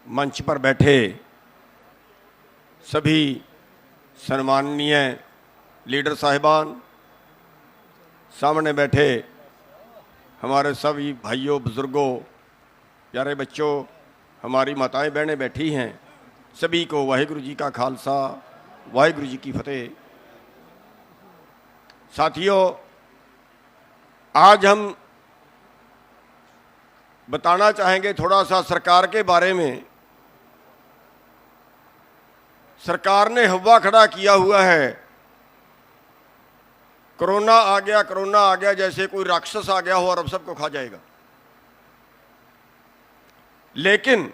मंच पर बैठे सभी सम्माननीय लीडर साहिबान, सामने बैठे हमारे सभी भाइयों, बुजुर्गों, प्यारे बच्चों, हमारी माताएं बहनें बैठी हैं, सभी को वाहिगुरु जी का खालसा, वाहिगुरु जी की फतेह। साथियों, आज हम बताना चाहेंगे थोड़ा सा सरकार के बारे में। सरकार ने हवा खड़ा किया हुआ है, कोरोना आ गया, कोरोना आ गया, जैसे कोई राक्षस आ गया हो और अब सबको खा जाएगा। लेकिन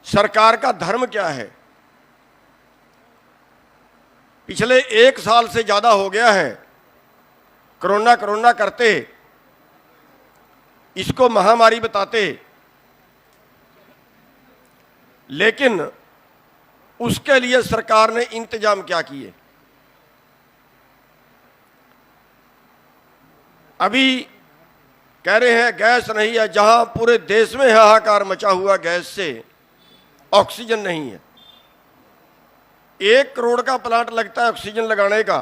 सरकार का धर्म क्या है? पिछले 1 साल से ज्यादा हो गया है कोरोना कोरोना करते, इसको महामारी बताते, लेकिन उसके लिए सरकार ने इंतजाम क्या किए? अभी कह रहे हैं गैस नहीं है, जहां पूरे देश में हाहाकार मचा हुआ गैस से, ऑक्सीजन नहीं है। 1 करोड़ का प्लांट लगता है ऑक्सीजन लगाने का,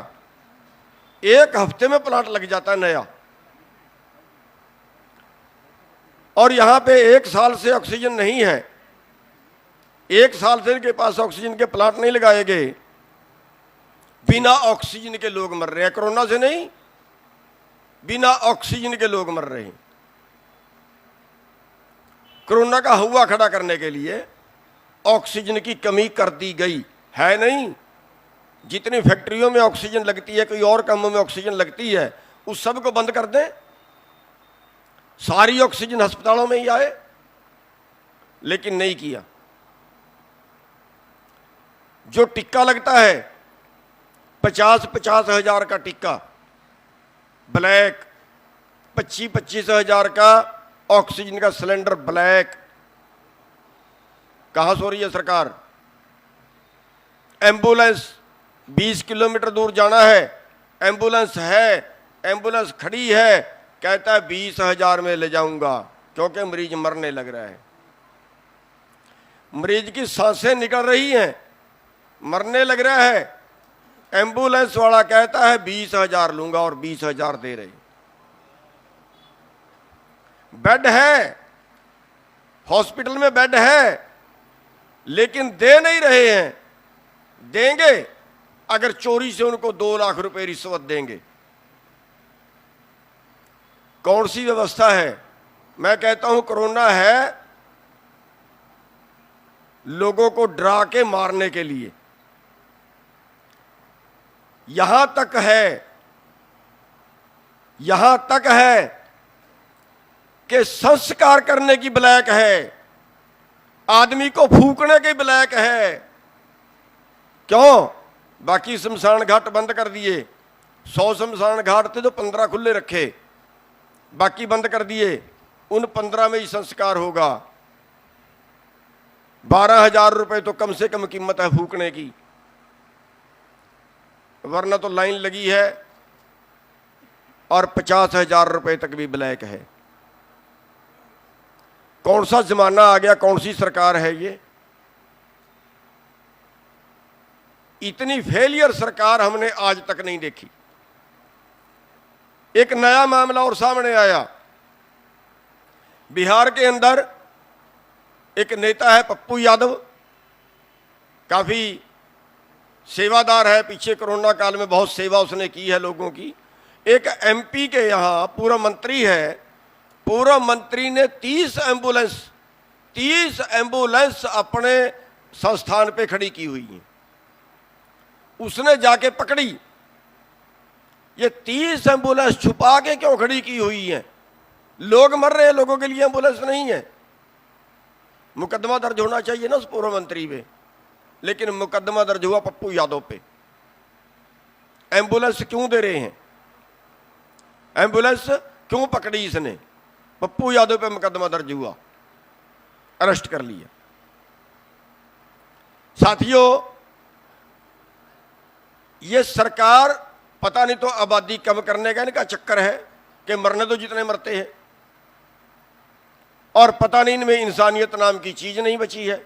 1 हफ्ते में प्लांट लग जाता है नया। और यहां पे 1 साल से ऑक्सीजन नहीं है, 1 साल से इनके पास ऑक्सीजन के प्लांट नहीं लगाए गए, बिना ऑक्सीजन के लोग मर रहे हैं। कोरोना से नहीं, बिना ऑक्सीजन के लोग मर रहे हैं। कोरोना का हवा खड़ा करने के लिए ऑक्सीजन की कमी कर दी गई है। नहीं, जितनी फैक्ट्रियों में ऑक्सीजन लगती है, कोई और कामों में ऑक्सीजन लगती है, उस सब को बंद कर दें, सारी ऑक्सीजन अस्पतालों में ही आए, लेकिन नहीं किया। जो टिक्का लगता है 50-50 हजार का टिक्का, ब्लैक, 25-25 हजार का ऑक्सीजन का सिलेंडर ब्लैक, कहां सो रही है सरकार? एम्बुलेंस 20 किलोमीटर दूर जाना है, एम्बुलेंस है, एम्बुलेंस खड़ी है, कहता है 20 हजार में ले जाऊंगा, क्योंकि मरीज मरने लग रहा है। मरीज की सांसें निकल रही हैं, मरने लग रहा है, एम्बुलेंस वाला कहता है 20 हजार लूंगा और 20 हजार दे रहे। बेड है, हॉस्पिटल में बेड है, लेकिन दे नहीं रहे हैं। देंगे अगर चोरी से उनको 2 लाख रुपए रिश्वत देंगे। कौन सी व्यवस्था है? मैं कहता हूं कोरोना है लोगों को डरा के मारने के लिए। यहां तक है कि संस्कार करने की ब्लैक है, आदमी को फूकने की ब्लैक है। क्यों? बाकी शमशान घाट बंद कर दिए। 100 शमशान घाट थे तो 15 खुले रखे, बाकी बंद कर दिए। उन 15 में ही संस्कार होगा। 12,000 रुपए तो कम से कम कीमत है फूकने की, वरना तो लाइन लगी है और 50,000 रुपए तक भी ब्लैक है। कौन सा जमाना आ गया? कौन सी सरकार है ये? इतनी फेलियर सरकार हमने आज तक नहीं देखी। एक नया मामला और सामने आया। बिहार के अंदर एक नेता है पप्पू यादव, काफी सेवादार है, पीछे कोरोना काल में बहुत सेवा उसने की है लोगों की। एक एमपी के यहां पूर्व मंत्री है, पूर्व मंत्री ने 30 एम्बुलेंस अपने संस्थान पे खड़ी की हुई है। उसने जाके पकड़ी। ये 30 एम्बुलेंस छुपा के क्यों खड़ी की हुई है? लोग मर रहे हैं, लोगों के लिए एम्बुलेंस नहीं है। मुकदमा दर्ज होना चाहिए ना उस पूर्व मंत्री पे, लेकिन मुकदमा दर्ज हुआ पप्पू यादव पे। एम्बुलेंस क्यों दे रहे हैं? एम्बुलेंस क्यों पकड़ी इसने? पप्पू यादव पे मुकदमा दर्ज हुआ, अरेस्ट कर लिया। साथियों, ये सरकार पता नहीं तो आबादी कम करने का इनका चक्कर है कि मरने तो जितने मरते हैं। और पता नहीं इनमें इंसानियत नाम की चीज नहीं बची है।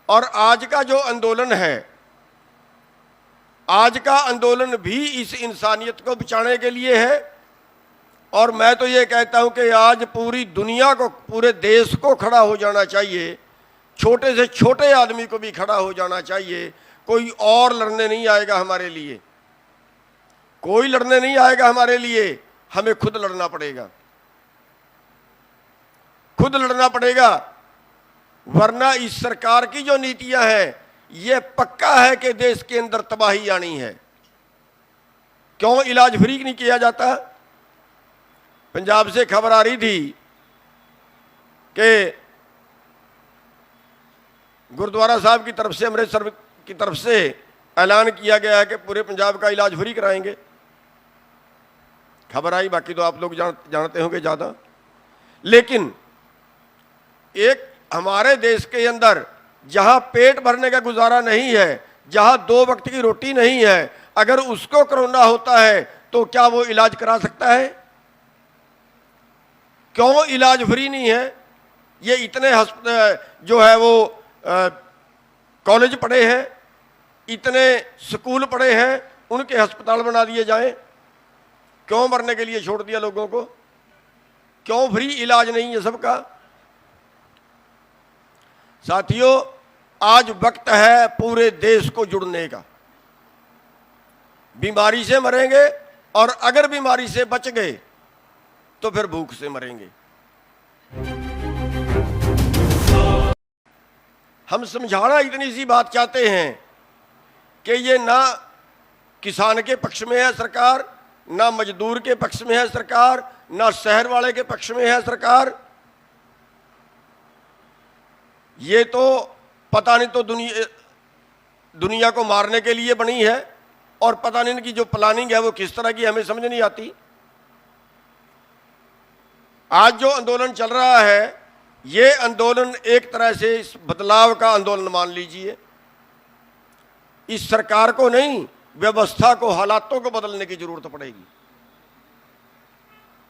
और आज का जो आंदोलन है, आज का आंदोलन भी इस इंसानियत को बचाने के लिए है। और मैं तो ये कहता हूं कि आज पूरी दुनिया को, पूरे देश को खड़ा हो जाना चाहिए, छोटे से छोटे आदमी को भी खड़ा हो जाना चाहिए। कोई और लड़ने नहीं आएगा हमारे लिए, कोई लड़ने नहीं आएगा हमारे लिए, हमें खुद लड़ना पड़ेगा, खुद लड़ना पड़ेगा। वरना इस सरकार की जो नीतियां हैं, ये पक्का है कि देश के अंदर तबाही आनी है। क्यों इलाज फ्री नहीं किया जाता? पंजाब से खबर आ रही थी कि गुरुद्वारा साहब की तरफ से, अमृतसर की तरफ से ऐलान किया गया है कि पूरे पंजाब का इलाज फ्री कराएंगे। खबर आई, बाकी तो आप लोग जानते होंगे ज़्यादा। लेकिन एक हमारे देश के अंदर जहां पेट भरने का गुजारा नहीं है, जहां 2 वक्त की रोटी नहीं है, अगर उसको कोरोना होता है तो क्या वो इलाज करा सकता है? क्यों इलाज फ्री नहीं है? ये इतने जो है वो कॉलेज पढ़े हैं, इतने स्कूल पढ़े हैं, उनके अस्पताल बना दिए जाएं। क्यों मरने के लिए छोड़ दिया लोगों को? क्यों फ्री इलाज नहीं है सबका? साथियों, आज वक्त है पूरे देश को जुड़ने का। बीमारी से मरेंगे, और अगर बीमारी से बच गए तो फिर भूख से मरेंगे। हम समझाना इतनी सी बात चाहते हैं कि ये ना किसान के पक्ष में है सरकार, ना मजदूर के पक्ष में है सरकार, ना शहर वाले के पक्ष में है सरकार। ये तो पता नहीं तो दुनिया को मारने के लिए बनी है, और पता नहीं इनकी जो प्लानिंग है वो किस तरह की, हमें समझ नहीं आती। आज जो आंदोलन चल रहा है, ये आंदोलन एक तरह से इस बदलाव का आंदोलन मान लीजिए। इस सरकार को नहीं, व्यवस्था को, हालातों को बदलने की जरूरत पड़ेगी।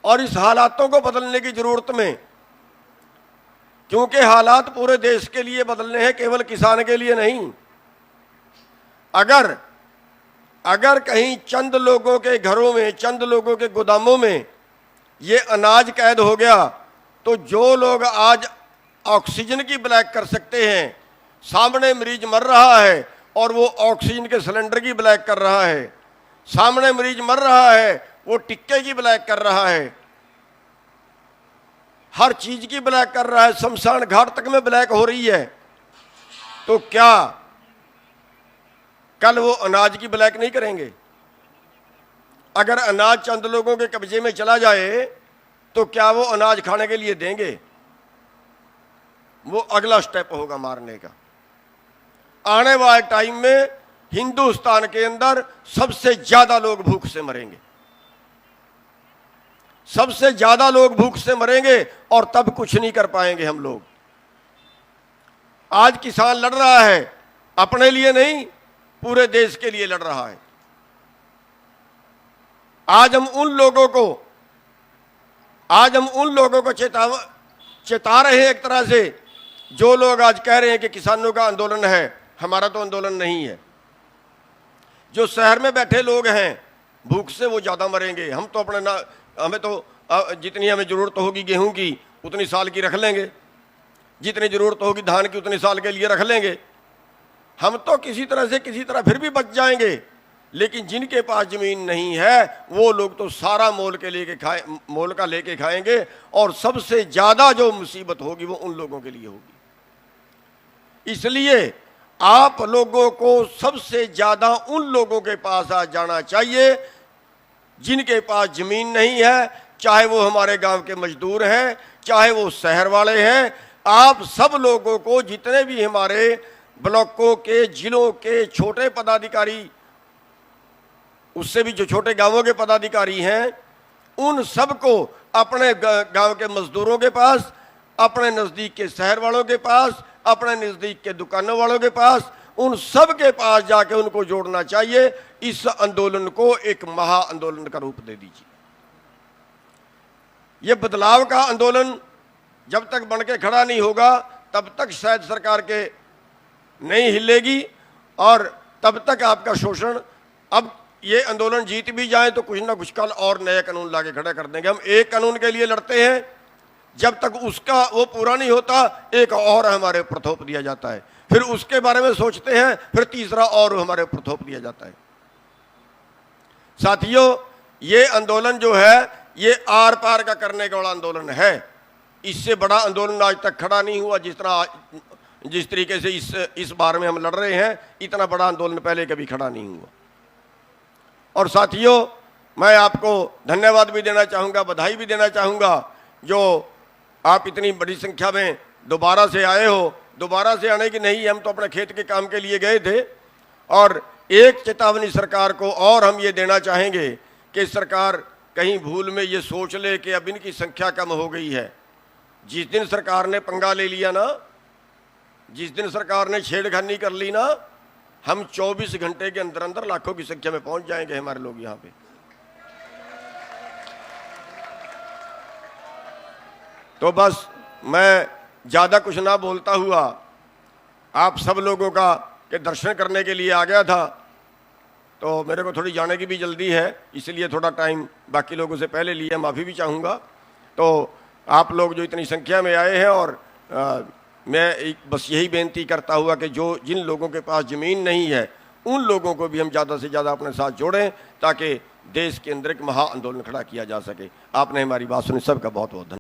और इस हालातों को बदलने की जरूरत में, क्योंकि हालात पूरे देश के लिए बदलने हैं, केवल किसान के लिए नहीं। अगर कहीं चंद लोगों के घरों में, चंद लोगों के गोदामों में ये अनाज कैद हो गया, तो जो लोग आज ऑक्सीजन की ब्लैक कर सकते हैं, सामने मरीज मर रहा है और वो ऑक्सीजन के सिलेंडर की ब्लैक कर रहा है, सामने मरीज मर रहा है, वो टिक्के की ब्लैक कर रहा है, हर चीज की ब्लैक कर रहा है, शमशान घाट तक में ब्लैक हो रही है। तो क्या कल वो अनाज की ब्लैक नहीं करेंगे? अगर अनाज चंद लोगों के कब्जे में चला जाए तो क्या वो अनाज खाने के लिए देंगे? वो अगला स्टेप होगा मारने का। आने वाले टाइम में हिंदुस्तान के अंदर सबसे ज्यादा लोग भूख से मरेंगे, सबसे ज्यादा लोग भूख से मरेंगे, और तब कुछ नहीं कर पाएंगे हम लोग। आज किसान लड़ रहा है, अपने लिए नहीं, पूरे देश के लिए लड़ रहा है। आज हम उन लोगों को चेता रहे हैं एक तरह से, जो लोग आज कह रहे हैं कि किसानों का आंदोलन है, हमारा तो आंदोलन नहीं है। जो शहर में बैठे लोग हैं, भूख से वो ज्यादा मरेंगे। हम तो हमें तो जितनी हमें जरूरत होगी गेहूं की उतनी साल की रख लेंगे, जितनी जरूरत होगी धान की उतनी साल के लिए रख लेंगे। हम तो किसी तरह फिर भी बच जाएंगे। लेकिन जिनके पास जमीन नहीं है, वो लोग तो सारा मोल का लेके खाएंगे, और सबसे ज्यादा जो मुसीबत होगी वो उन लोगों के लिए होगी। इसलिए आप लोगों को सबसे ज्यादा उन लोगों के पास आ जाना चाहिए जिनके पास जमीन नहीं है, चाहे वो हमारे गांव के मजदूर हैं, चाहे वो शहर वाले हैं। आप सब लोगों को, जितने भी हमारे ब्लॉकों के, जिलों के छोटे पदाधिकारी, उससे भी जो छोटे गांवों के पदाधिकारी हैं, उन सबको अपने गांव के मजदूरों के पास, अपने नजदीक के शहर वालों के पास, अपने नजदीक के दुकानों वालों के पास, उन सब के पास जाके उनको जोड़ना चाहिए। इस आंदोलन को एक महा आंदोलन का रूप दे दीजिए। ये बदलाव का आंदोलन जब तक बन के खड़ा नहीं होगा तब तक शायद सरकार के नहीं हिलेगी, और तब तक आपका शोषण, अब ये आंदोलन जीत भी जाए तो कुछ ना कुछ कल और नए कानून लाके खड़ा कर देंगे। हम एक कानून के लिए लड़ते हैं, जब तक उसका वो पूरा नहीं होता एक और हमारे ऊपर थोप दिया जाता है, फिर उसके बारे में सोचते हैं, फिर तीसरा और हमारे ऊपर थोप दिया जाता है। साथियों, ये आंदोलन जो है ये आर पार का करने का बड़ा आंदोलन है। इससे बड़ा आंदोलन आज तक खड़ा नहीं हुआ जिस तरीके से इस बार में हम लड़ रहे हैं, इतना बड़ा आंदोलन पहले कभी खड़ा नहीं हुआ। और साथियों, मैं आपको धन्यवाद भी देना चाहूँगा, बधाई भी देना चाहूँगा, जो आप इतनी बड़ी संख्या में दोबारा से आए हो। दोबारा से आने की नहीं, हम तो अपने खेत के काम के लिए गए थे। और एक चेतावनी सरकार को और हम ये देना चाहेंगे कि सरकार कहीं भूल में ये सोच ले कि अब इनकी संख्या कम हो गई है। जिस दिन सरकार ने पंगा ले लिया ना, जिस दिन सरकार ने छेड़खानी कर ली ना, हम 24 घंटे के अंदर अंदर लाखों की संख्या में पहुंच जाएंगे हमारे लोग यहां पे। तो बस मैं ज्यादा कुछ ना बोलता हुआ आप सब लोगों का के दर्शन करने के लिए आ गया था। तो मेरे को थोड़ी जाने की भी जल्दी है, इसलिए थोड़ा टाइम बाकी लोगों से पहले लिया, माफ़ी भी चाहूँगा। तो आप लोग जो इतनी संख्या में आए हैं, और मैं बस यही बेनती करता हुआ कि जिन लोगों के पास ज़मीन नहीं है उन लोगों को भी हम ज़्यादा से ज़्यादा अपने साथ जोड़ें, ताकि देश के अंदर एक महा आंदोलन खड़ा किया जा सके। आपने हमारी बात सुनी, सबका बहुत बहुत धन्यवाद।